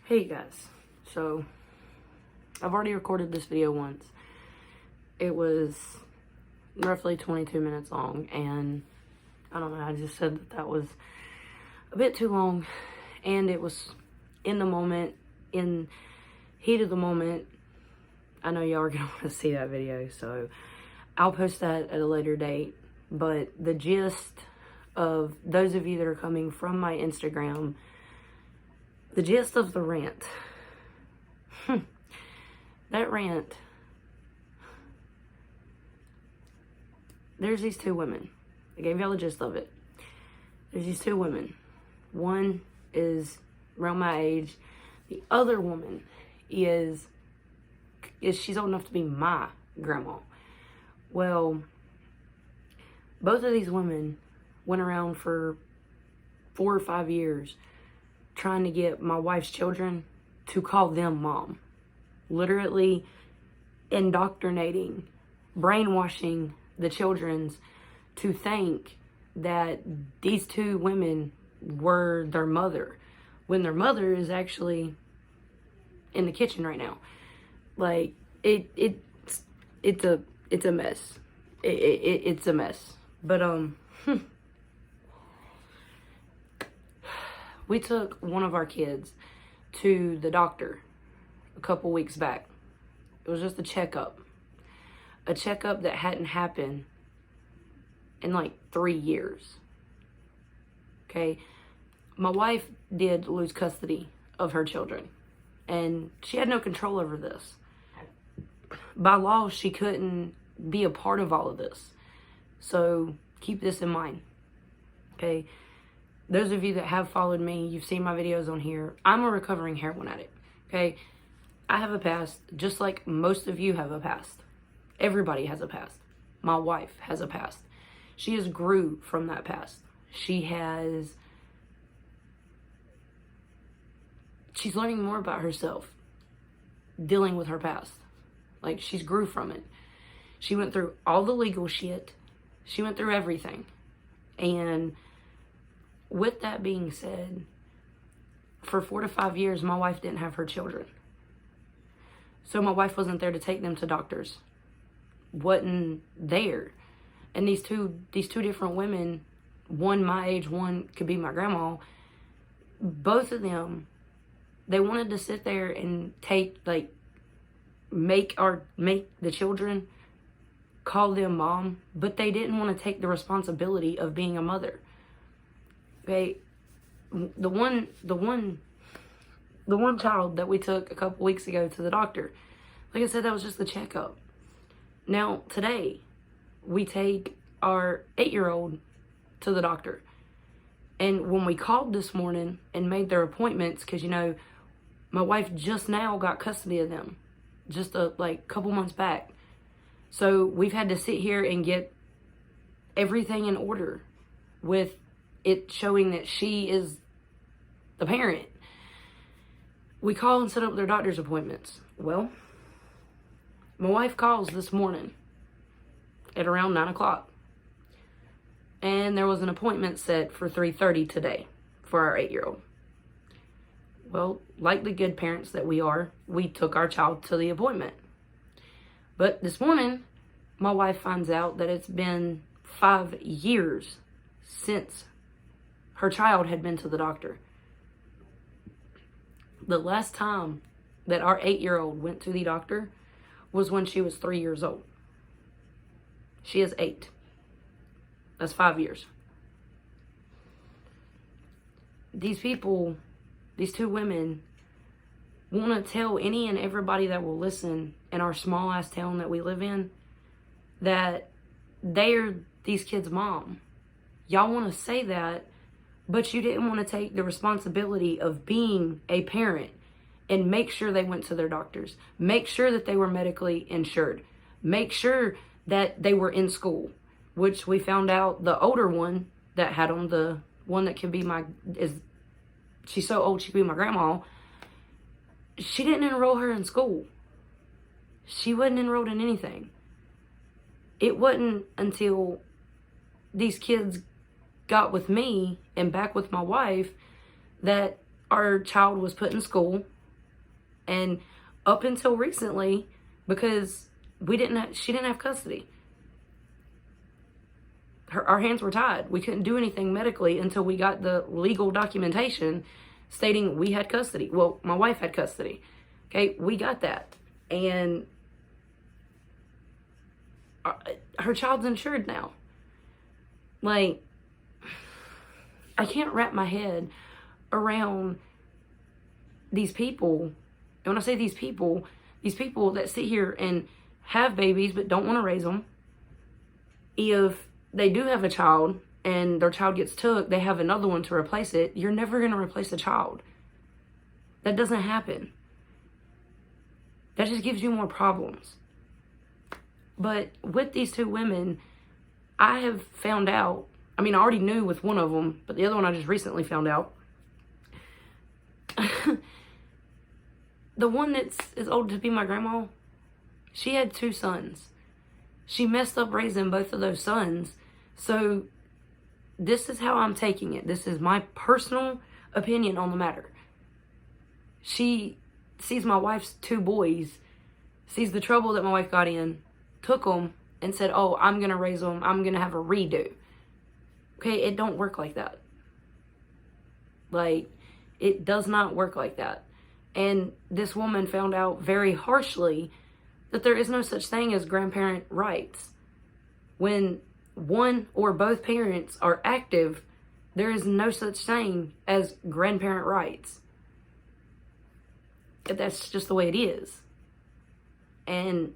Hey guys, so I've already recorded this video once. It was roughly 22 minutes long, and I don't know, I just said that was a bit too long, and it was in the moment, in heat of the moment. I know y'all are gonna want to see that video, so I'll post that at a later date. But the gist of those of you that are coming from my Instagram, the gist of the rant. That rant. There's these two women. I gave y'all the gist of it. There's these two women. One is around my age. The other woman is she's old enough to be my grandma. Well, both of these women went around for 4 or 5 years trying to get my wife's children to call them mom. Literally indoctrinating, brainwashing the children's to think that these two women were their mother, when their mother is actually in the kitchen right now. Like, it's a mess. It's a mess. But we took one of our kids to the doctor a couple weeks back. It was just a checkup. A checkup that hadn't happened in like 3 years. Okay? My wife did lose custody of her children, and she had no control over this. By law, she couldn't be a part of all of this. So keep this in mind. Okay? Those of you that have followed me, you've seen my videos on here. I'm a recovering heroin addict, okay? I have a past, just like most of you have a past. Everybody has a past. My wife has a past. She has grew from that past. She's learning more about herself, dealing with her past. Like, she's grew from it. She went through all the legal shit. She went through everything. And with that being said, for 4 to 5 years, my wife didn't have her children. So my wife wasn't there to take them to doctors. Wasn't there. And these two different women, one my age, one could be my grandma, both of them, they wanted to sit there and make the children call them mom, but they didn't want to take the responsibility of being a mother. Okay, the one child that we took a couple weeks ago to the doctor, like I said, that was just the checkup. Now, today, we take our 8-year-old to the doctor. And when we called this morning and made their appointments, because, you know, my wife just now got custody of them, just a couple months back. So we've had to sit here and get everything in order with it showing that she is the parent. We call and set up their doctor's appointments. Well, my wife calls this morning at around 9 o'clock. And there was an appointment set for 3:30 today for our 8-year-old. Well, like the good parents that we are, we took our child to the appointment. But this morning, my wife finds out that it's been 5 years since her child had been to the doctor. The last time that our 8-year-old went to the doctor was when she was 3 years old. She is 8. That's 5 years. These people, these two women, want to tell any and everybody that will listen in our small ass town that we live in that they're these kids' mom. Y'all want to say that, but you didn't want to take the responsibility of being a parent and make sure they went to their doctors. Make sure that they were medically insured. Make sure that they were in school, which we found out the older one that had them, the one that could be she's so old she could be my grandma, she didn't enroll her in school. She wasn't enrolled in anything. It wasn't until these kids got with me and back with my wife that our child was put in school, And up until recently, because she didn't have custody. Our hands were tied. We couldn't do anything medically until we got the legal documentation stating we had custody. Well, my wife had custody. Okay, we got that. And her child's insured now. Like, I can't wrap my head around these people. And when I say these people that sit here and have babies but don't want to raise them. If they do have a child and their child gets took, they have another one to replace it. You're never going to replace a child. That doesn't happen. That just gives you more problems. But with these two women, I have found out, I mean, I already knew with one of them, but the other one I just recently found out. The one that's as old to be my grandma, she had 2 sons. She messed up raising both of those sons. So this is how I'm taking it. This is my personal opinion on the matter. She sees my wife's 2 boys, sees the trouble that my wife got in, took them, and said, oh, I'm going to raise them. I'm going to have a redo. Okay, it don't work like that. Like, it does not work like that. And this woman found out very harshly that there is no such thing as grandparent rights. When one or both parents are active, there is no such thing as grandparent rights. That's just the way it is. And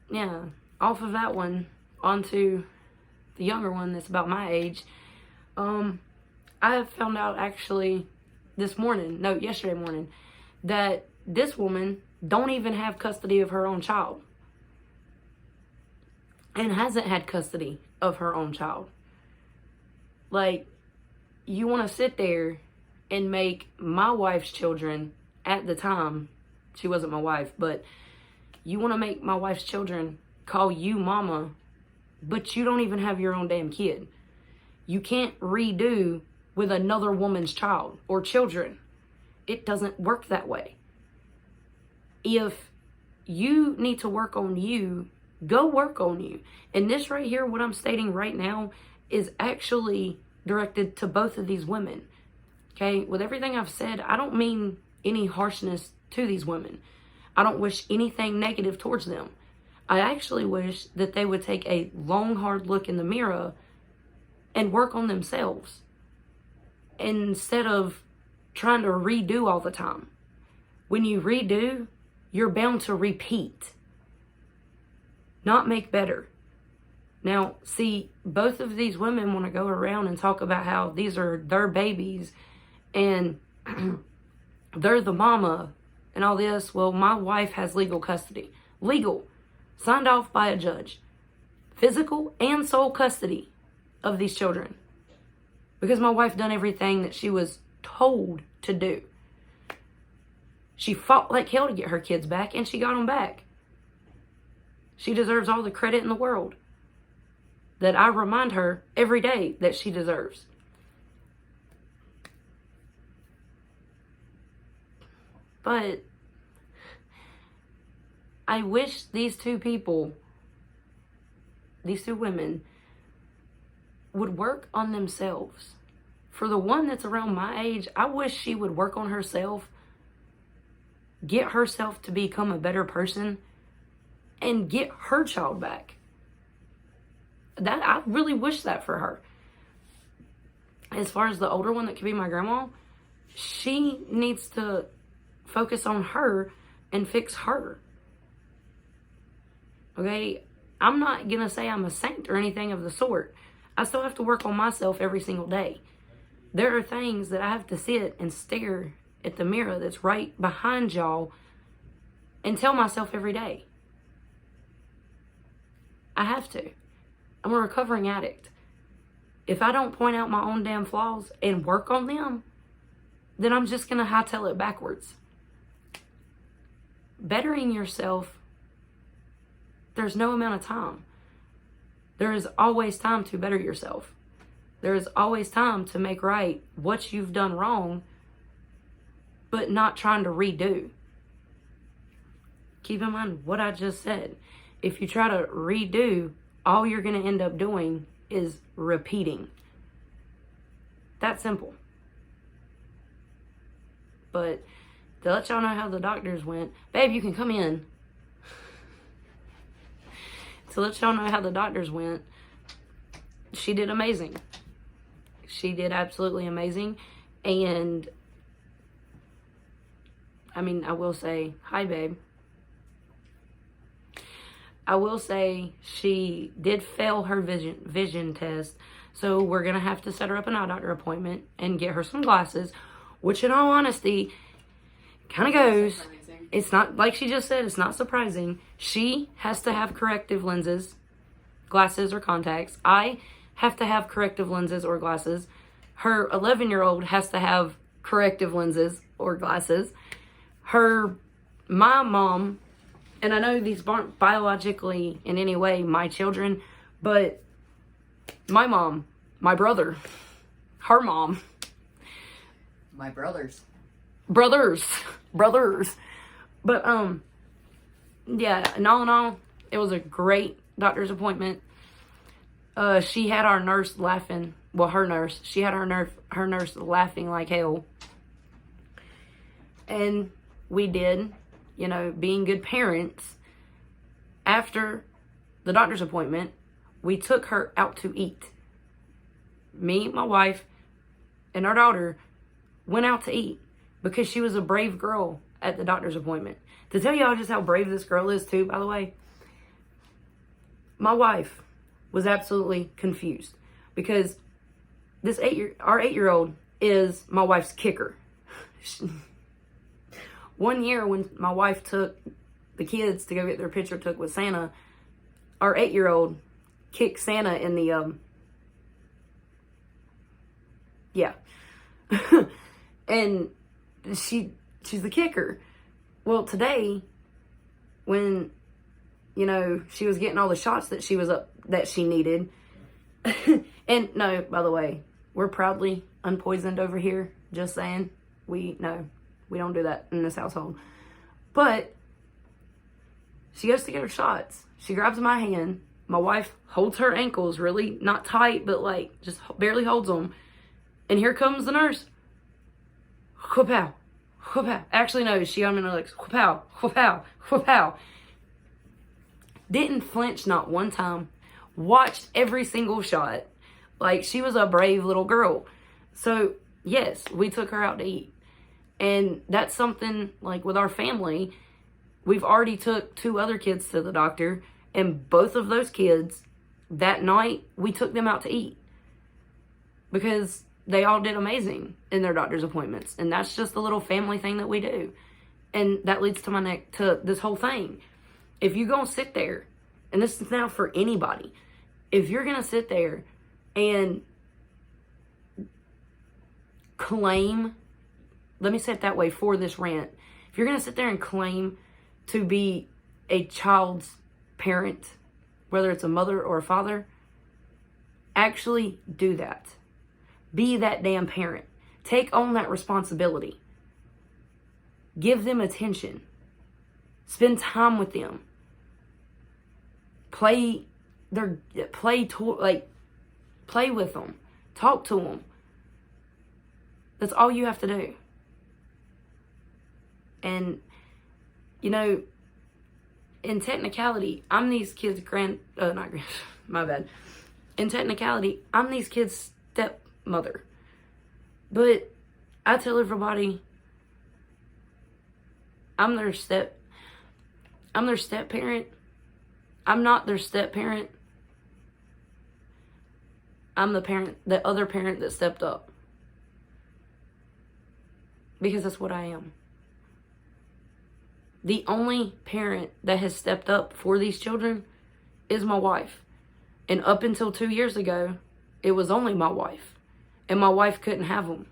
yeah, off of that one, onto the younger one that's about my age. I have found out actually yesterday morning, that this woman don't even have custody of her own child. And hasn't had custody of her own child. Like, you want to sit there and make my wife's children, at the time, she wasn't my wife, but you want to make my wife's children call you mama, but you don't even have your own damn kid. You can't redo with another woman's child or children. It doesn't work that way. If you need to work on you, go work on you. And this right here, what I'm stating right now, is actually directed to both of these women. Okay, with everything I've said, I don't mean any harshness to these women. I don't wish anything negative towards them. I actually wish that they would take a long, hard look in the mirror and work on themselves, instead of trying to redo all the time. When you redo, you're bound to repeat, not make better. Now, see, both of these women want to go around and talk about how these are their babies and they're the mama and all this. Well, my wife has legal custody. Legal. Signed off by a judge. Physical and sole custody of these children. Because my wife done everything that she was told to do. She fought like hell to get her kids back, and she got them back. She deserves all the credit in the world that I remind her every day that she deserves. But I wish these two people, these two women, would work on themselves. For the one that's around my age, I wish she would work on herself, get herself to become a better person, and get her child back. I really wish that for her. As far as the older one that could be my grandma, she needs to focus on her and fix her. Okay? I'm not going to say I'm a saint or anything of the sort. I still have to work on myself every single day. There are things that I have to sit and stare at the mirror that's right behind y'all and tell myself every day. I have to. I'm a recovering addict. If I don't point out my own damn flaws and work on them, then I'm just going to hightail it backwards. Bettering yourself, there's no amount of time. There is always time to better yourself. There is always time to make right what you've done wrong but not trying to redo. Keep in mind what I just said. If you try to redo, all you're going to end up doing is repeating. That simple. But to let y'all know how the doctors went, babe, you can come in. To let y'all know how the doctors went, she did amazing. She did absolutely amazing. And I mean, I will say, hi, babe. I will say she did fail her vision test. So we're going to have to set her up an eye doctor appointment and get her some glasses, which in all honesty, kind of goes. It's not, like she just said, it's not surprising. She has to have corrective lenses, glasses or contacts. I have to have corrective lenses or glasses. Her 11-year-old has to have corrective lenses or glasses. My mom, and I know these aren't biologically in any way my children, but my mom, my brother, her mom. My brothers. Brothers. But, yeah, in all, it was a great doctor's appointment. She had our nurse laughing. Well, her nurse. She had her nurse laughing like hell. And we did, being good parents, after the doctor's appointment, we took her out to eat. Me, my wife, and our daughter went out to eat because she was a brave girl at the doctor's appointment. To tell y'all just how brave this girl is too, by the way, my wife was absolutely confused because our 8-year-old is my wife's kicker. One year when my wife took the kids to go get their picture took with Santa, our 8-year-old kicked Santa in the, yeah. And she's the kicker. Well, today, when, she was getting all the shots that she needed. And no, by the way, we're proudly unpoisoned over here. Just saying. We don't do that in this household. But she goes to get her shots. She grabs my hand. My wife holds her ankles really not tight, but like just barely holds them. And here comes the nurse. Whoop-pow. Whoop-pow. Actually, no, she got him in her legs. Whoop-pow. Whoop-pow. Whoop-pow. Didn't flinch not one time. Watched every single shot. Like, she was a brave little girl. So, yes, we took her out to eat. And that's something, like, with our family, we've already took 2 other kids to the doctor. And both of those kids, that night, we took them out to eat. Because they all did amazing in their doctor's appointments. And that's just a little family thing that we do. And that leads to this whole thing. If you're going to sit there, and this is now for anybody, if you're going to sit there and claim, let me say it that way for this rant, if you're going to sit there and claim to be a child's parent, whether it's a mother or a father, actually do that. Be that damn parent. Take on that responsibility. Give them attention. Spend time with them. Play with them. Talk to them. That's all you have to do. And, in technicality, I'm these kids' my bad. In technicality, I'm these kids' stepmother. But I tell everybody, I'm their step parent. I'm not their step parent. I'm the other parent that stepped up. Because that's what I am. The only parent that has stepped up for these children is my wife. And up until 2 years ago, it was only my wife. And my wife couldn't have them.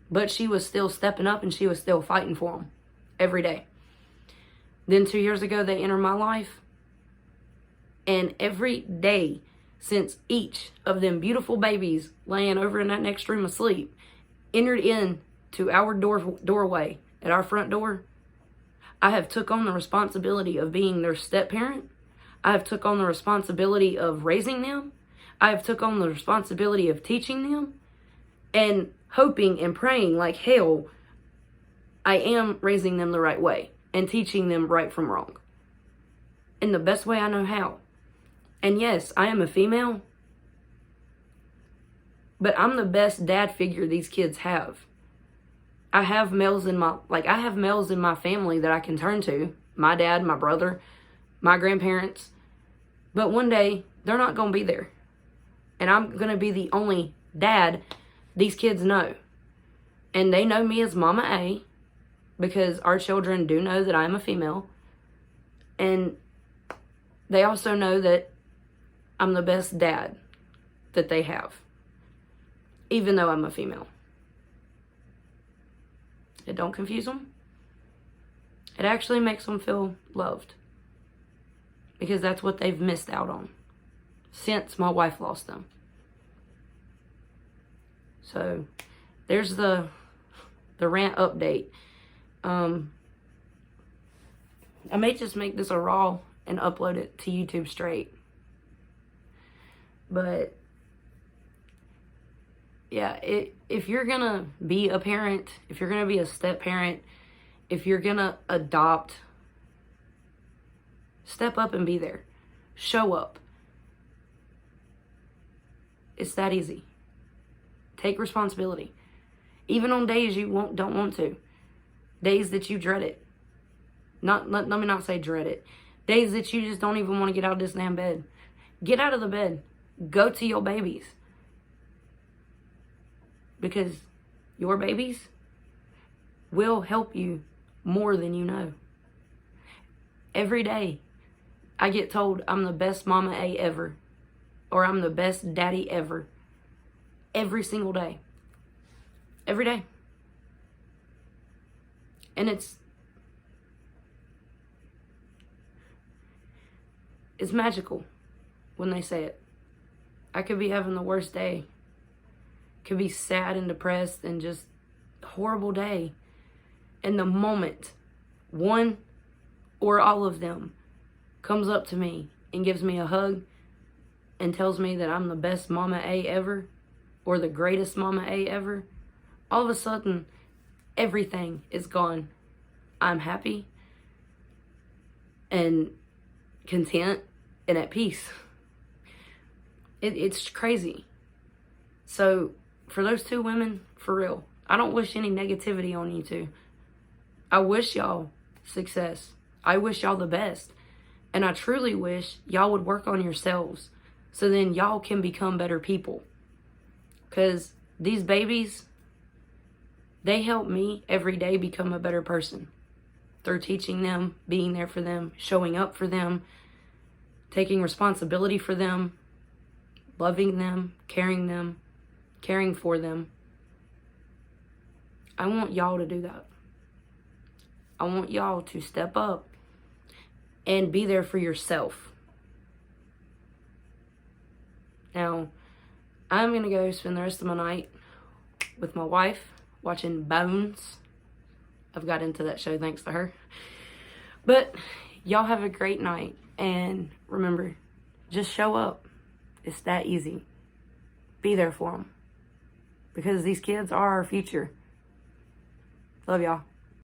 But she was still stepping up and she was still fighting for them every day. Then 2 years ago, they entered my life. And every day since each of them beautiful babies laying over in that next room asleep entered into to our doorway at our front door, I have took on the responsibility of being their step parent. I have took on the responsibility of raising them. I have took on the responsibility of teaching them, and hoping and praying like hell I am raising them the right way and teaching them right from wrong in the best way I know how. And yes, I am a female, but I'm the best dad figure these kids have. I have males in my family that I can turn to. My dad, my brother, my grandparents. But one day, they're not going to be there. And I'm going to be the only dad these kids know. And they know me as Mama A, because our children do know that I'm a female. And they also know that I'm the best dad that they have, even though I'm a female. It don't confuse them. It actually makes them feel loved, because that's what they've missed out on since my wife lost them. So there's the rant update. I may just make this a raw and upload it to YouTube straight. But yeah, if you're gonna be a parent, if you're gonna be a step parent, if you're gonna adopt, step up and be there. Show up. It's that easy. Take responsibility. Even on days you don't want to. Days that you dread it. Let me not say dread it. Days that you just don't even want to get out of this damn bed. Get out of the bed. Go to your babies. Because your babies will help you more than you know. Every day, I get told I'm the best Mama A ever. Or I'm the best daddy ever. Every single day. Every day. And it's magical when they say it. I could be having the worst day. Could be sad and depressed and just horrible day. And the moment one or all of them comes up to me and gives me a hug and tells me that I'm the best Mama A ever, or the greatest Mama A ever, all of a sudden, everything is gone. I'm happy and content and at peace. It's crazy. So, for those two women, for real, I don't wish any negativity on you two. I wish y'all success. I wish y'all the best. And I truly wish y'all would work on yourselves, so then y'all can become better people. Because these babies, they help me every day become a better person. Through teaching them, being there for them, showing up for them, taking responsibility for them, loving them, caring for them. I want y'all to do that. I want y'all to step up and be there for yourself. Now, I'm going to go spend the rest of my night with my wife watching Bones. I've got into that show thanks to her. But y'all have a great night. And remember, just show up. It's that easy. Be there for them. Because these kids are our future. Love y'all.